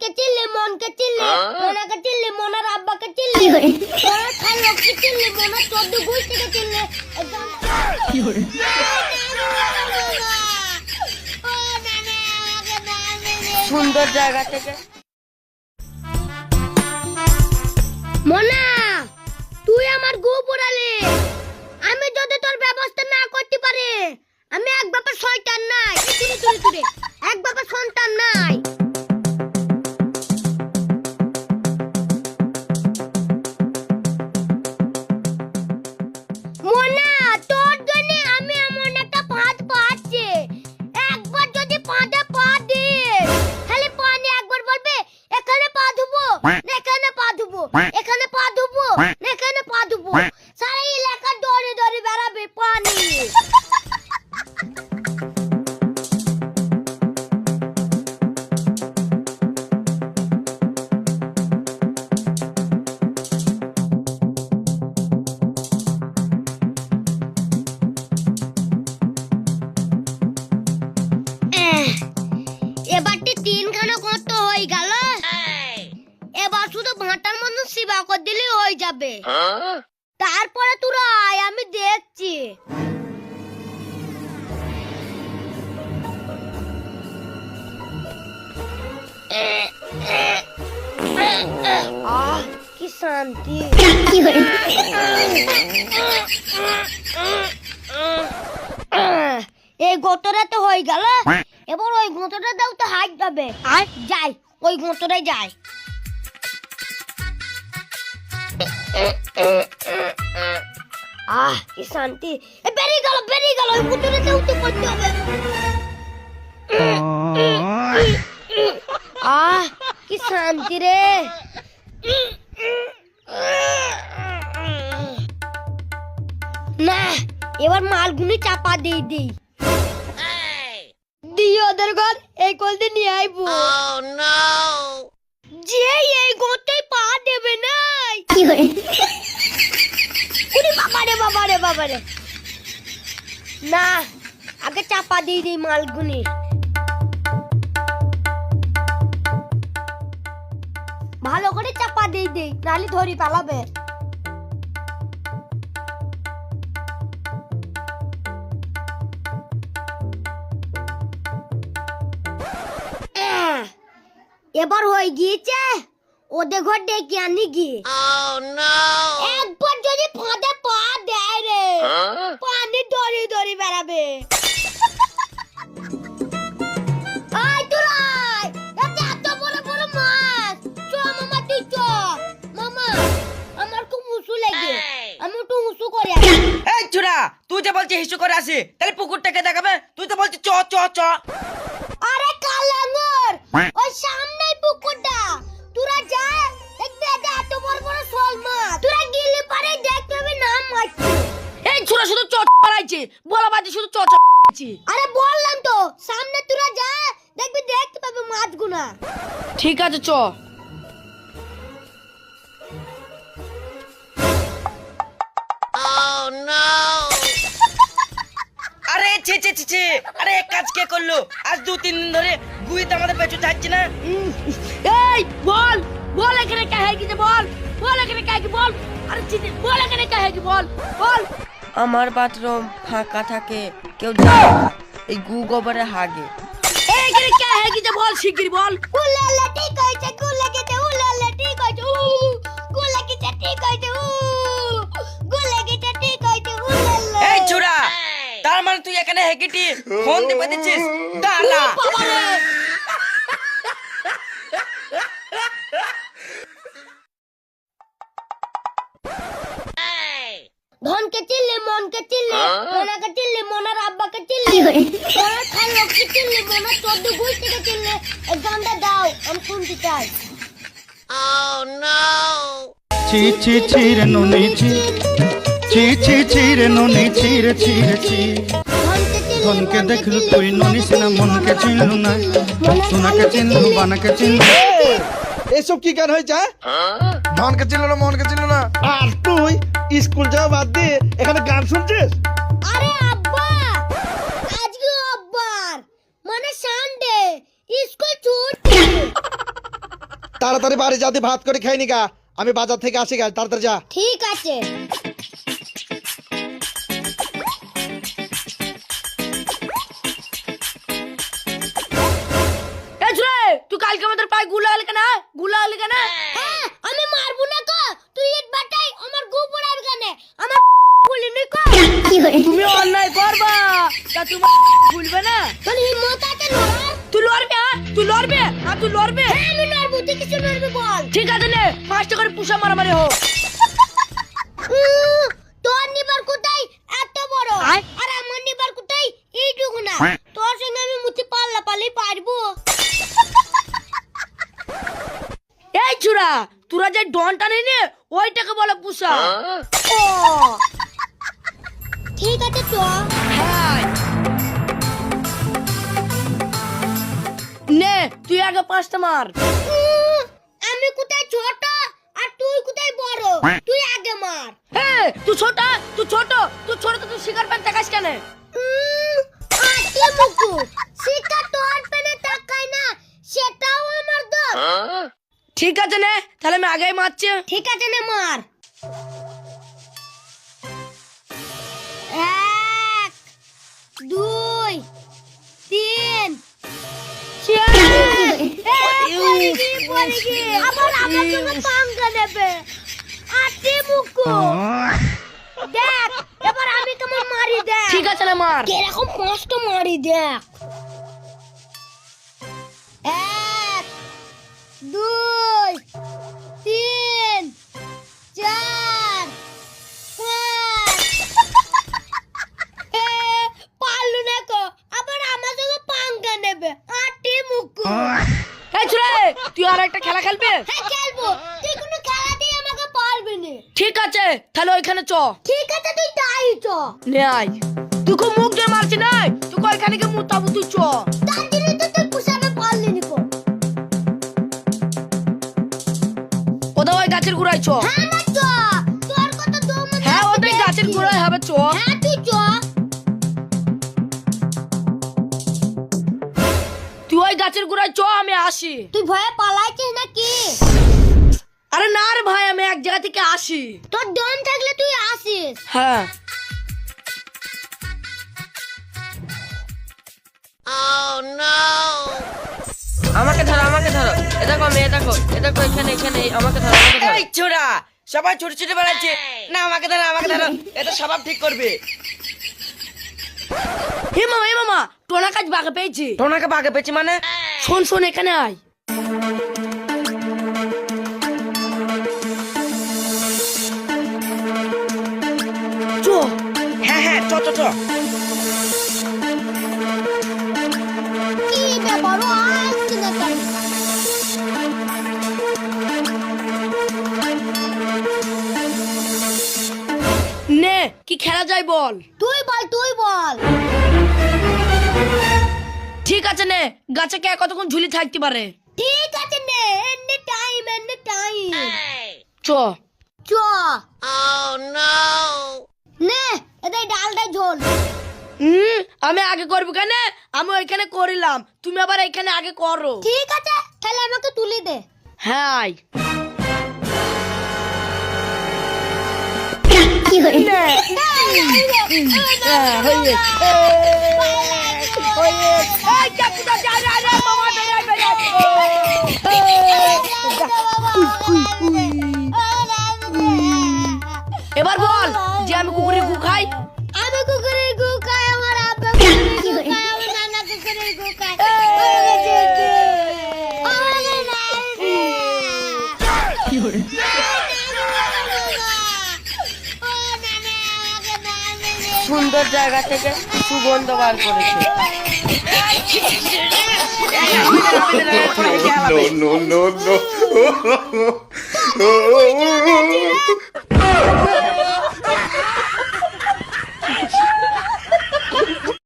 ধনকে চিল্লি মনকে চিল্লি মোনাকে চিল্লি মোনার আব্বাকে চিল্লি মোনার খালকে চিল্লি মোনার চোদ্দ গুষ্টিকে চিল্লি কি করে সুন্দর জায়গা থেকে মোনা তুই আমার গু পুরালি আমি যদি তোর ব্যবস্থা না করতে পারি আমি এক বাপের শয়তান নাই তুই এক বাপের সন্তান নাই মোনা তোর জন্য আমি এমন একটা ফাঁদ পাচ্ছি একবার যদি ফাঁদে পা দিস খালি পানি একবার বলবে এখানে পা ধুবো এখানে পা ধুবো এখানে পা ধুবো এখানে পা ধুবো সারা এলাকা দৌড়ে দৌড়ে বেড়াবে পানি এবারটি তিনখানা কত হয়ে গেল এবার শুধু ভাটার মধ্যে সেবা করে দিলে হয়ে যাবে তারপরে তোরা আয় আমি দেখছি কি শান্তি এই গোতরা তো হয়ে গেল এবার ওই গোতটা দাও তো হাইট যাবে আর যাই ওই গোতটাই যাই কি শান্তি বেরিয়ে গেল ওই গোতটা দাও তো করতে হবে কি শান্তি রে না এবার মালগুনি চাপা দিয়ে দিই দিয়ে ওদের ঘর এই কলতে নিয়ে আইবো যে এই গোটাই পা দেবে নাই কি করে বাবারে না আগে চাপা দিয়ে দিই মালগুনি ভালো করে চাপা দিয়ে দিই নালি ধরি পালাবে এবার হয়ে গিয়েছে ওদের ঘর ডেকে আনি গিয়ে একবার যদি ফাঁদে পা দেয় রে পানি দড়ি দড়ি বেড়াবে এত বড় বড় মাছ চ মামা তুই চ মামা আমার খুব উঁচু লাগে আমি একটু উঁচু করে আসি এই চুরা তুই যে বলছিস হিসু করে আসি তাহলে পুকুরটাকে দেখাবে তুই তো বলছিস চ চ চ আরে কালাঙ্গর ওই সামনেই পুকুরটা তোরা যা দেখবি এত বড় বড় শোল মাছ তোরা গেলে পারে দেখতে হবে না মাছ এই চুরা শুধু চ পারাইছে বলা বাজে শুধু চ চ আরে বললাম তো সামনে তোরা যা দেখবি দেখতে পাবে মাছগুনা ঠিক আছে চ আরে ছি ছি ছি ছি আরে এক কাজ কে করলো আজ 2-3 দিন ধরে গুইতে আমাদের পেছু যাচ্ছে না এই বল এখানে কে হয় কি বল এখানে কে কি বল আরে ছি বল এখানে কে হয় কি বল আমার বাথরুম ফাঁকা থাকে কেউ যায় না এই গু গোবরে হাগে এই এখানে কে হয় কি বল শিগগির বল উলালা ঠিক হইছে গুলাগিতে উলালা ঠিক হইছে গুলাগিতে ঠিক হইছে গুলাগিতে ঠিক হইছে উলালা এই চুরা তার মানে তুই এখানে হেকিটি ফোন দিতে দিছিস দাঁড়া ধনকে চিল্লি মনকে চিল্লি মোনাকে চিল্লি মোনার আব্বাকে চিল্লি মোনার খালকে চিল্লি মোনার চোদ্দ গুষ্টিকে চিল্লি এক্সামটা দাও আমি শুনতে চাই ছি ছি ছি রে ননি ছি ছি ছি ছি রে ননি ছি রে ছি রে ছি ধনকে দেখলু তুই ননি সিনা মনকে চিনলু না সোনাকে চিনলু বানাকে চিনলু এসব কি গান হয়েছে ধনকে চিনল না মনকে চিনল না আর তুই স্কুল যাওয়া বাদ দিয়ে এখানে গান শুনছিস আরে আব্বা আজকে রোববার মানে সানডে স্কুল ছুটি তাড়াতাড়ি বাড়ি যাতে ভাত করে খাই নি গা, আমি বাজার থেকে আসি গা, তাড়াতাড়ি যা। ঠিক আছে। এই ছোড়ে, তুই কালকে আমাদের পায়ে গুলা হলি কেন? গুলা হলি কেন? হ্যাঁ, আমি মারবো না কো, তুই ইট বাটাই আমার গু পড়াবে কেন? আমার গুলি নি কো। তুমি অন্যায় করবা, তা তুমি ভুলবে না? তোর হিম্মত আছে লড়। তুই লড়বে, তুই লড়বে, তুই লড়বে। হ্যাঁ, আমি লড়বো, তুই কিছু লড়বি বল। ঠিক আছে নে, 5 টাকা করে পুষা মারামারি হোক। তোর নিবার কোথায় এত বড়, আর আমার নিবার কোথায় এইটুকু না। তোর সঙ্গে আমি মুতি পাল্লা পাল্লি পারবো। এই চুরা, তোরা যে ডনটা নেই নে, ওইটাকে বলে পুষা। ও ঠিক আছে তো। হ্যাঁ, নে তুই আগে 5টা মার। আমি কোথায় ছোট আর তুই কোথায় বড়, তুই আগে মার। হ্যাঁ, তুই ছোট, তুই ছোট, তুই ছোট, তুই শিকার প্যান্ট দেখাস কেন? আটে মুকু সিকা তোর পেনে তাকাই না, সেটাও আমার দোষ। ঠিক আছে নে, তাহলে আমি আগেই মারছি। ঠিক আছে না, মার। 1 2 3 আবার আমার জন্য পাঙ্গা নেবে। আটে মুকু দেখ, এবার আমি কেমন মারি দেখ। ঠিক আছে না, মার। এরকম কষ্ট মারি দেখ। 1 2 3 4 5 পারলু না কো, আবার আমার সঙ্গে পাঙ্গা নেবে। আটে মুকু। এই ছোড়ে, তুই আর একটা খেলা খেলবে? হ্যাঁ, খেলবো। তুই কোনো খেলাতেই আমাকে পারবি না। ঠিক আছে, তাহলে ওইখানে চ। ঠিক আছে, তুই তাই চ। নে আয়, তুই খুব মুখ দিয়ে মারছি নাই, তুই ওইখানে গিয়ে মুতাবু, তুই চ। তার জন্য তো তুই পুষাবে পারলি নি কো। কোথাও ওই গাছের গোড়ায় চ। হ্যাঁ, না চ। তোর কত দম আছে হ্যাঁ, আমি ওটাই গাছের দেখছি। গোড়ায় হবে, চ। হ্যাঁ, তুই চ। তুই ওই গাছের গোড়ায় চ, আমি আসি। তুই ভয়ে পালাইছিস নাকি? আরে না রে ভাই, আমি এক জায়গা থেকে আসি। তোর দম থাকলে তুই আসিস। হ্যাঁ, আমাকে ধরো, আমাকে ধরো। এ দেখো, মেয়ে দেখো, এ দেখো, এখানে এখানে আমাকে ধরো, আমাকে ধরো। এই ছোড়া, সবাই ছুটে ছুটে বেড়াচ্ছে না, আমাকে ধরো, আমাকে ধরো, এটা স্বভাব ঠিক করবে। হে মামা, টোনা কাজ বাগে পেয়েছি। টোনাকে বাগে পেয়েছি মানে? শোন শোন, এখানে আয়। চ। হ্যাঁ হ্যাঁ, চ চ চ। কি ব্যাপার, ও আসছে না কেন? নে, কি খেলা যায় বল? তুই বল, তুই বল। ঠিক আছে নে, গাছে কে কতক্ষণ ঝুলি থাকতে পারে? ঠিক আছে নে, এন্ড টাইম, এন্ড টাইম। চ। চ। নে, এদের ডালটা ঝোল। আমি আগে করবো কেন? আমি ওইখানে করিলাম, তুমি আবার এখানে আগে করো। ঠিক আছে, তাহলে আমাকে তুলে দে। হ্যাঁ আয়। কি হইছে? এবার বল যে আমি কুকুরের গু খাই। আমি কুকুরের গু খাই, আমার আব্বা কুকুরের গু খায়, আমার নানা কুকুরের গু খায়। আমাকে ছেড়ে দে। আমাকে না দে। কি হরে? ও নানা, আমাকে না দে। সুন্দর জায়গা থেকে সুগন্ধ বার করেছে। no, no, no, no.